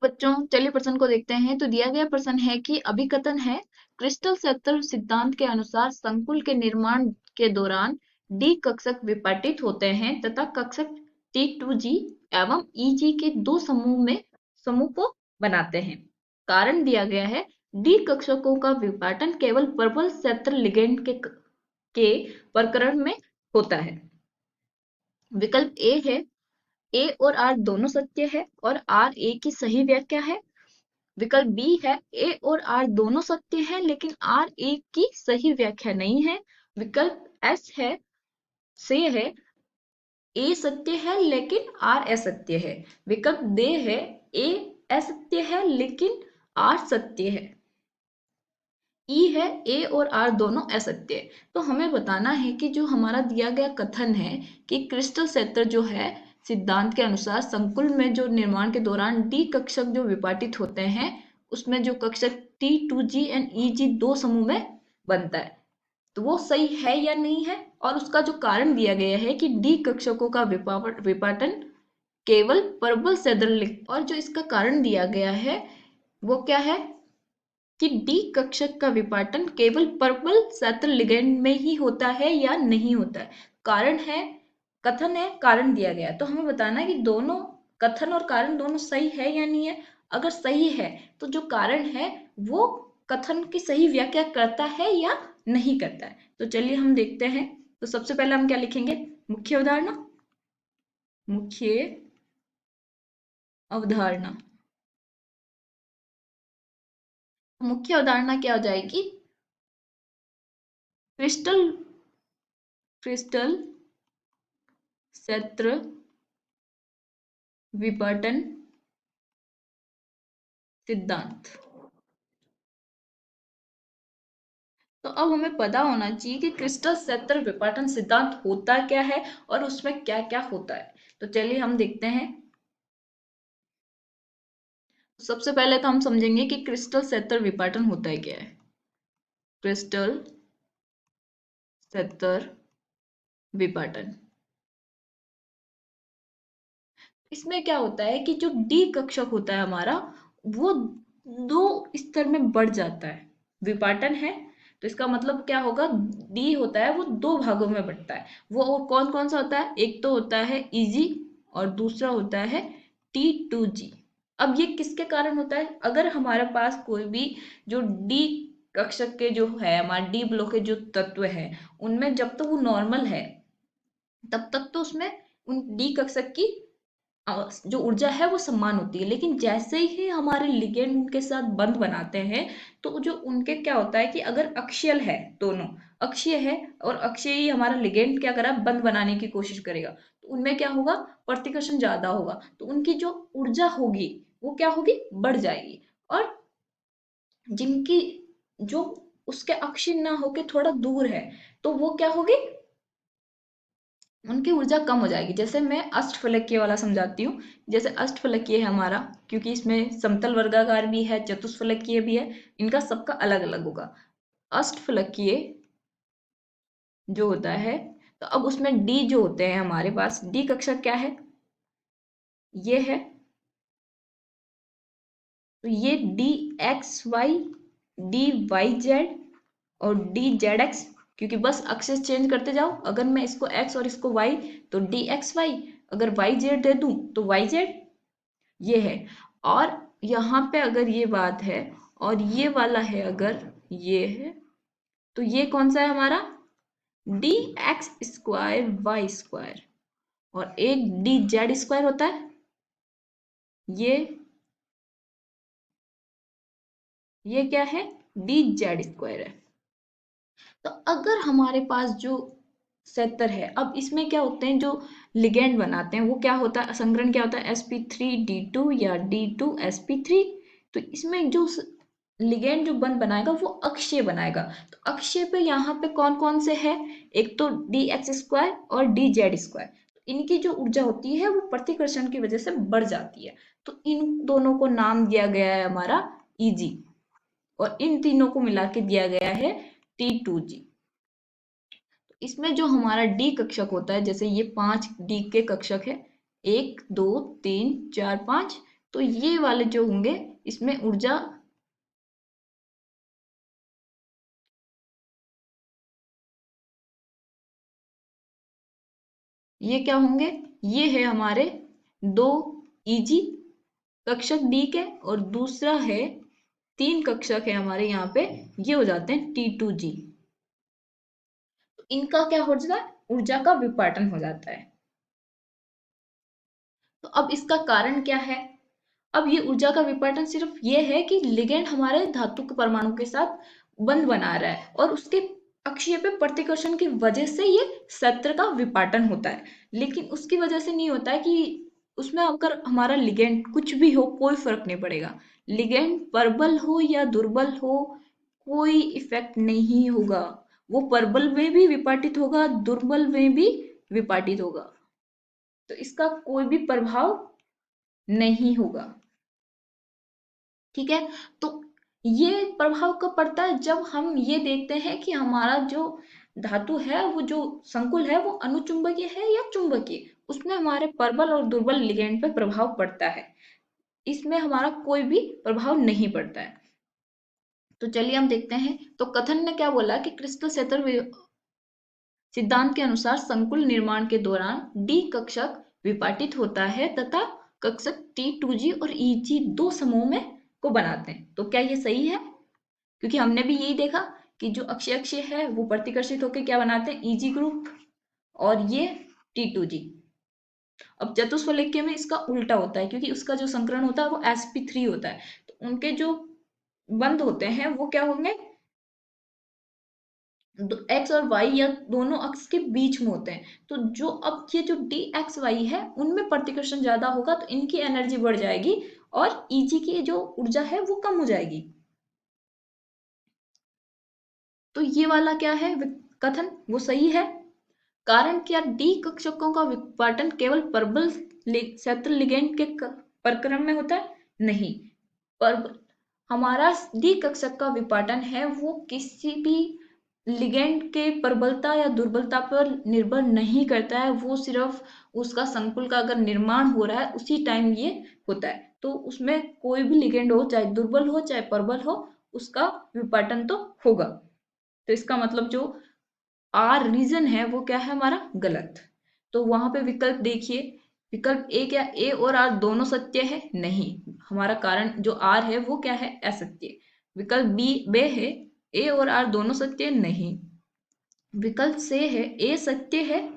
बच्चों चलिए प्रश्न को देखते हैं। तो दिया गया प्रश्न है कि अभिकथन है क्रिस्टल क्षेत्र सिद्धांत के अनुसार संकुल के निर्माण के दौरान डी कक्षक विपाटित होते हैं तथा कक्षक T2G एवं EG के दो समूह को बनाते हैं। कारण दिया गया है डी कक्षकों का विपाटन केवल प्रबल क्षेत्र लिगेंड के प्रकरण में होता है। विकल्प ए है ए और आर दोनों सत्य है और आर ए की सही व्याख्या है। विकल्प बी है ए और आर दोनों सत्य है लेकिन आर ए की सही व्याख्या नहीं है। विकल्प एस है सी है ए सत्य है लेकिन आर असत्य है। विकल्प डी है ए असत्य है लेकिन आर सत्य है। ई है ए और आर दोनों असत्य है। तो हमें बताना है कि जो हमारा दिया गया कथन है कि क्रिस्टल क्षेत्र जो है सिद्धांत के अनुसार संकुल में जो निर्माण के दौरान डी कक्षक जो विपाटित होते हैं उसमें जो कक्षक T2G एंड EG दो समूह में बनता है तो वो सही है या नहीं है। और उसका जो कारण दिया गया है कि डी कक्षकों का विपाटन केवल प्रबल क्षेत्र और जो इसका कारण दिया गया है वो क्या है कि डी कक्षक का विपाटन केवल प्रबल क्षेत्र लिगेंड में ही होता है या नहीं होता है। कारण है कथन है कारण दिया गया तो हमें बताना है कि दोनों कथन और कारण दोनों सही है या नहीं है। अगर सही है तो जो कारण है वो कथन की सही व्याख्या करता है या नहीं करता है। तो चलिए हम देखते हैं। तो सबसे पहले हम क्या लिखेंगे मुख्य अवधारणा। मुख्य अवधारणा मुख्य अवधारणा क्या हो जाएगी क्रिस्टल क्रिस्टल क्षेत्र विपाटन सिद्धांत। तो अब हमें पता होना चाहिए कि क्रिस्टल क्षेत्र विपाटन सिद्धांत होता क्या है और उसमें क्या क्या होता है। तो चलिए हम देखते हैं। सबसे पहले तो हम समझेंगे कि क्रिस्टल क्षेत्र विपाटन होता है क्या है। क्रिस्टल क्षेत्र विपाटन इसमें क्या होता है कि जो डी कक्षक होता है हमारा वो दो स्तर में बढ़ जाता है। विपाटन है तो इसका मतलब क्या होगा डी होता है वो दो भागों में बढ़ता है। वो और कौन कौन सा होता है एक तो होता है EG और दूसरा होता है T2G। अब ये किसके कारण होता है अगर हमारे पास कोई भी जो डी कक्षक के जो है हमारे डी ब्लॉक के जो तत्व है उनमें जब तक वो नॉर्मल है तब तक तो उसमें उन डी कक्षक की जो ऊर्जा है वो समान होती है। लेकिन जैसे ही हमारे लिगेंड उनके साथ बंध बनाते हैं तो जो उनके क्या होता है कि अगर अक्षीय है दोनों अक्षीय है और अक्षीय ही हमारा लिगेंड क्या करा बंध बनाने की कोशिश करेगा तो उनमें क्या होगा प्रतिकर्षण ज्यादा होगा तो उनकी जो ऊर्जा होगी वो क्या होगी बढ़ जाएगी। और जिनकी जो उसके अक्षीय ना होके थोड़ा दूर है तो वो क्या होगी उनकी ऊर्जा कम हो जाएगी। जैसे मैं अष्टफलकीय वाला समझाती हूँ। जैसे अष्टफलकीय है हमारा क्योंकि इसमें समतल वर्गाकार भी है चतुष्फलकीय भी है इनका सबका अलग अलग होगा। अष्टफलकीय जो होता है तो अब उसमें डी जो होते हैं हमारे पास डी कक्षक क्या है ये है। तो ये DXY DYZ और DZX क्योंकि बस अक्षर चेंज करते जाओ अगर मैं इसको x और इसको y तो DXY अगर YZ दे दूं तो YZ ये है। और यहाँ पे अगर ये बात है और ये वाला है अगर ये है तो ये कौन सा है हमारा DX² Y² और एक DZ² होता है ये क्या है DZ² है। तो अगर हमारे पास जो क्षेत्र है अब इसमें क्या होते हैं जो लिगेंड बनाते हैं वो क्या होता है संकरण क्या होता है sp3d2 या d2sp3। तो इसमें जो लिगेंड जो बंध बनाएगा वो अक्षीय बनाएगा। तो अक्षीय पे यहाँ पे कौन कौन से है एक तो DX² और DZ²। इनकी जो ऊर्जा होती है वो प्रतिकर्षण की वजह से बढ़ जाती है। तो इन दोनों को नाम दिया गया है हमारा EG और इन तीनों को मिला के दिया गया है T2G। इसमें जो हमारा डी कक्षक होता है जैसे ये 5 डी के कक्षक है 1 2 3 4 5 तो ये वाले जो होंगे इसमें ऊर्जा ये क्या होंगे, ये है हमारे दो Eg कक्षक डी के, और दूसरा है 3 कक्षक है हमारे यहाँ पे, ये हो जाते हैं T2G। तो इनका क्या हो जाता है, ऊर्जा का विपाटन हो जाता है। तो अब इसका कारण क्या है, अब ये ऊर्जा का विपाटन सिर्फ ये है कि लिगेंड हमारे धातु के परमाणु के साथ बंध बना रहा है और उसके अक्षीय पे प्रतिकर्षण की वजह से ये क्षेत्र का विपाटन होता है, लेकिन उसकी वजह से नहीं होता है कि उसमें अगर हमारा लिगेंड कुछ भी हो कोई फर्क नहीं पड़ेगा, लिगेंड प्रबल हो या दुर्बल हो कोई इफेक्ट नहीं होगा, वो प्रबल में भी विपाटित होगा दुर्बल में भी विपाटित होगा, तो इसका कोई भी प्रभाव नहीं होगा। ठीक है, तो ये प्रभाव कब पड़ता है, जब हम ये देखते हैं कि हमारा जो धातु है, वो जो संकुल है, वो अनुचुंबकीय है या चुंबकीय, उसमें हमारे प्रबल और दुर्बल लिगेंड पे प्रभाव पड़ता है, इसमें हमारा कोई भी प्रभाव नहीं पड़ता है। तो चलिए हम देखते हैं, तो कथन ने क्या बोला कि क्रिस्टल क्षेत्र सिद्धांत के अनुसार संकुल निर्माण के दौरान डी कक्षक विपाटित होता है तथा कक्षक T2G और EG दो समूह में को बनाते हैं। तो क्या ये सही है, क्योंकि हमने भी यही देखा कि जो अक्षय अक्षय है वो प्रतिकर्षित होकर क्या बनाते हैं, EG ग्रुप, और ये T2G। अब चतुष्फलकीय में इसका उल्टा होता है, क्योंकि उसका जो संकरण होता है वो sp3 होता है, तो उनके जो बंध होते हैं वो क्या होंगे, एक्स और वाई या दोनों अक्ष के बीच में होते हैं। तो जो अब ये जो डी एक्स वाई है उनमें प्रतिकर्षण ज्यादा होगा, तो इनकी एनर्जी बढ़ जाएगी और ईजी की जो ऊर्जा है वो कम हो जाएगी। तो ये वाला क्या है कथन, वो सही है। कारण क्या, डी कक्षकों का विपाटन केवल प्रबल क्षेत्र लिगेंड के प्रकरण में होता है, नहीं, पर हमारा डी कक्षक का विपाटन है वो किसी भी लिगेंड के प्रबलता या दुर्बलता पर निर्भर नहीं करता है, वो सिर्फ उसका संकुल का अगर निर्माण हो रहा है उसी टाइम ये होता है, तो उसमें कोई भी लिगेंड हो चाहे दुर्बल हो चाहे प्रबल हो उसका विपाटन तो होगा। तो इसका मतलब जो आर रीजन है वो क्या है हमारा गलत। तो वहां पे विकल्प देखिए, विकल्प ए क्या, ए और आर दोनों सत्य है, नहीं, हमारा कारण जो आर है वो क्या है, असत्य। विकल्प बी बे है, ए और आर दोनों सत्य, नहीं। विकल्प से है, ए सत्य है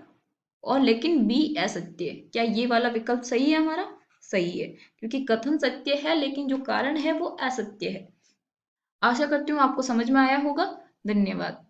और लेकिन बी असत्य है। क्या ये वाला विकल्प सही है हमारा, सही है, क्योंकि कथन सत्य है लेकिन जो कारण है वो असत्य है। आशा करती हूँ आपको समझ में आया होगा। धन्यवाद।